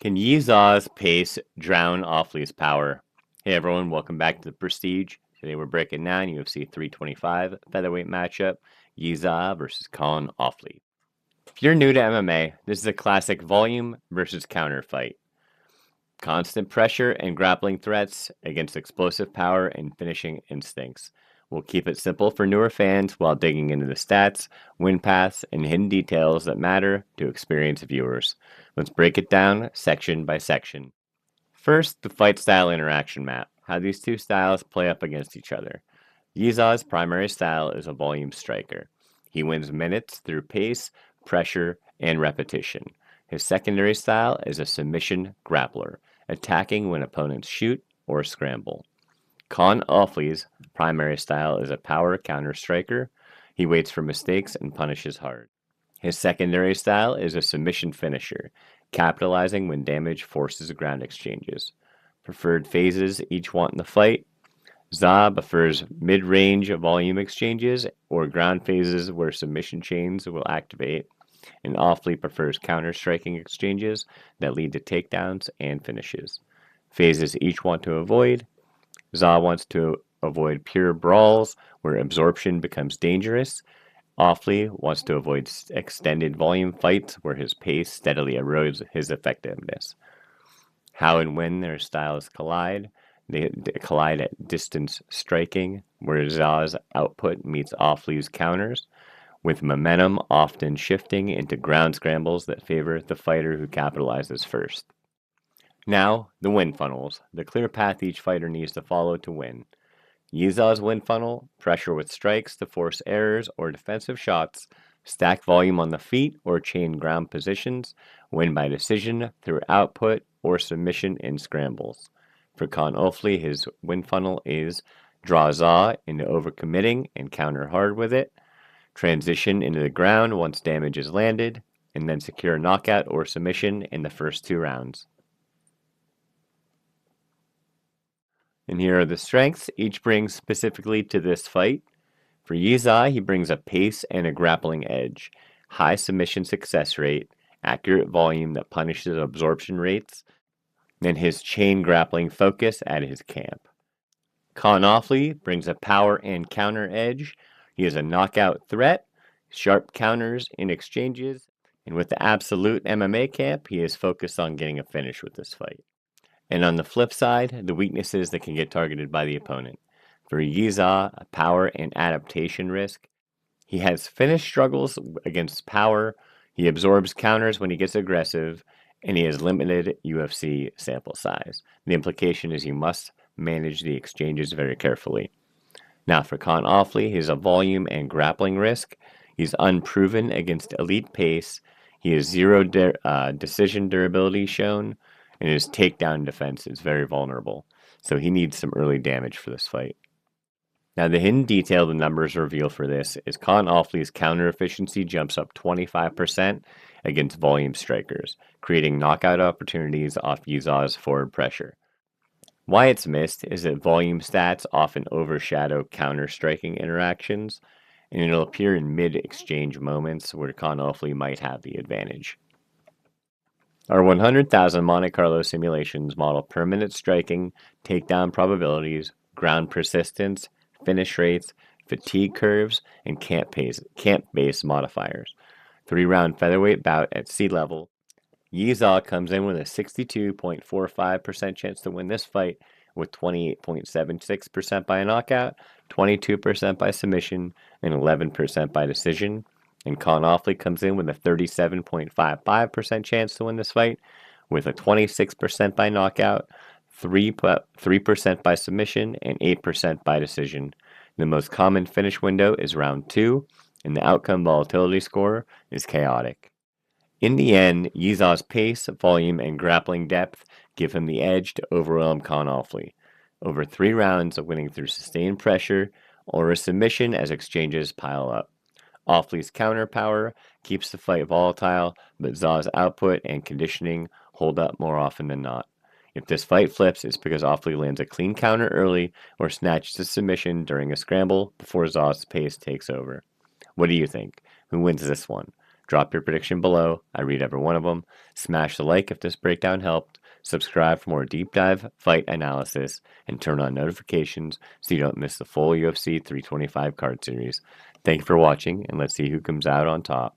Can Yizha's pace drown Ofli's power? Hey everyone, welcome back to the Prestige. Today we're breaking down UFC 325 featherweight matchup, Yizha versus Kaan Ofli. If you're new to MMA, this is a classic volume versus counter fight. Constant pressure and grappling threats against explosive power and finishing instincts. We'll keep it simple for newer fans while digging into the stats, win paths, and hidden details that matter to experienced viewers. Let's break it down section by section. First, the fight style interaction map, how these two styles play up against each other. Yizha's primary style is a volume striker. He wins minutes through pace, pressure, and repetition. His secondary style is a submission grappler, attacking when opponents shoot or scramble. Kaan Ofli's primary style is a power counter striker. He waits for mistakes and punishes hard. His secondary style is a submission finisher, capitalizing when damage forces ground exchanges. Preferred phases each want in the fight. Yizha prefers mid-range volume exchanges or ground phases where submission chains will activate, and Ofli prefers counter-striking exchanges that lead to takedowns and finishes. Phases each want to avoid. Yizha wants to avoid pure brawls where absorption becomes dangerous. Ofli wants to avoid extended volume fights where his pace steadily erodes his effectiveness. How and when their styles collide. They collide at distance striking, where Yizha's output meets Ofli's counters, with momentum often shifting into ground scrambles that favor the fighter who capitalizes first. Now, the win funnels, the clear path each fighter needs to follow to win. Yizha's win funnel, pressure with strikes to force errors or defensive shots, stack volume on the feet or chain ground positions, win by decision through output or submission in scrambles. For Kaan Ofli, his win funnel is draw Yizha into overcommitting and counter hard with it, transition into the ground once damage is landed, and then secure a knockout or submission in the first 2 rounds. And here are the strengths each brings specifically to this fight. For Yizha, he brings a pace and a grappling edge, high submission success rate, accurate volume that punishes absorption rates, and his chain grappling focus at his camp. Kaan Ofli brings a power and counter edge. He is a knockout threat, sharp counters in exchanges, and with the absolute MMA camp, he is focused on getting a finish with this fight. And on the flip side, the weaknesses that can get targeted by the opponent. For Yizha, a power and adaptation risk. He has finish struggles against power, he absorbs counters when he gets aggressive, and he has limited UFC sample size. The implication is you must manage the exchanges very carefully. Now for Kaan Ofli, he's a volume and grappling risk. He's unproven against elite pace. He has zero decision durability shown, and his takedown defense is very vulnerable. So he needs some early damage for this fight. Now the hidden detail the numbers reveal for this is Kaan Ofli's counter efficiency jumps up 25% against volume strikers, creating knockout opportunities off Yizha's forward pressure. Why it's missed is that volume stats often overshadow counter-striking interactions, and it'll appear in mid-exchange moments where Kaan Ofli might have the advantage. Our 100,000 Monte Carlo simulations model per minute striking, takedown probabilities, ground persistence, finish rates, fatigue curves, and camp-based modifiers. 3-round featherweight bout at sea level. Yizha comes in with a 62.45% chance to win this fight, with 28.76% by a knockout, 22% by submission, and 11% by decision. And Kaan Ofli comes in with a 37.55% chance to win this fight, with a 26% by knockout, 3% by submission, and 8% by decision. The most common finish window is round 2, and the outcome volatility score is chaotic. In the end, Yizha's pace, volume, and grappling depth give him the edge to overwhelm Kaan Ofli, over 3 rounds of winning through sustained pressure or a submission as exchanges pile up. Ofli's counter power keeps the fight volatile, but Yizha's output and conditioning hold up more often than not. If this fight flips, it's because Ofli lands a clean counter early or snatches a submission during a scramble before Yizha's pace takes over. What do you think? Who wins this one? Drop your prediction below. I read every one of them. Smash the like if this breakdown helped. Subscribe for more deep dive fight analysis and turn on notifications so you don't miss the full UFC 325 card series. Thank you for watching, and let's see who comes out on top.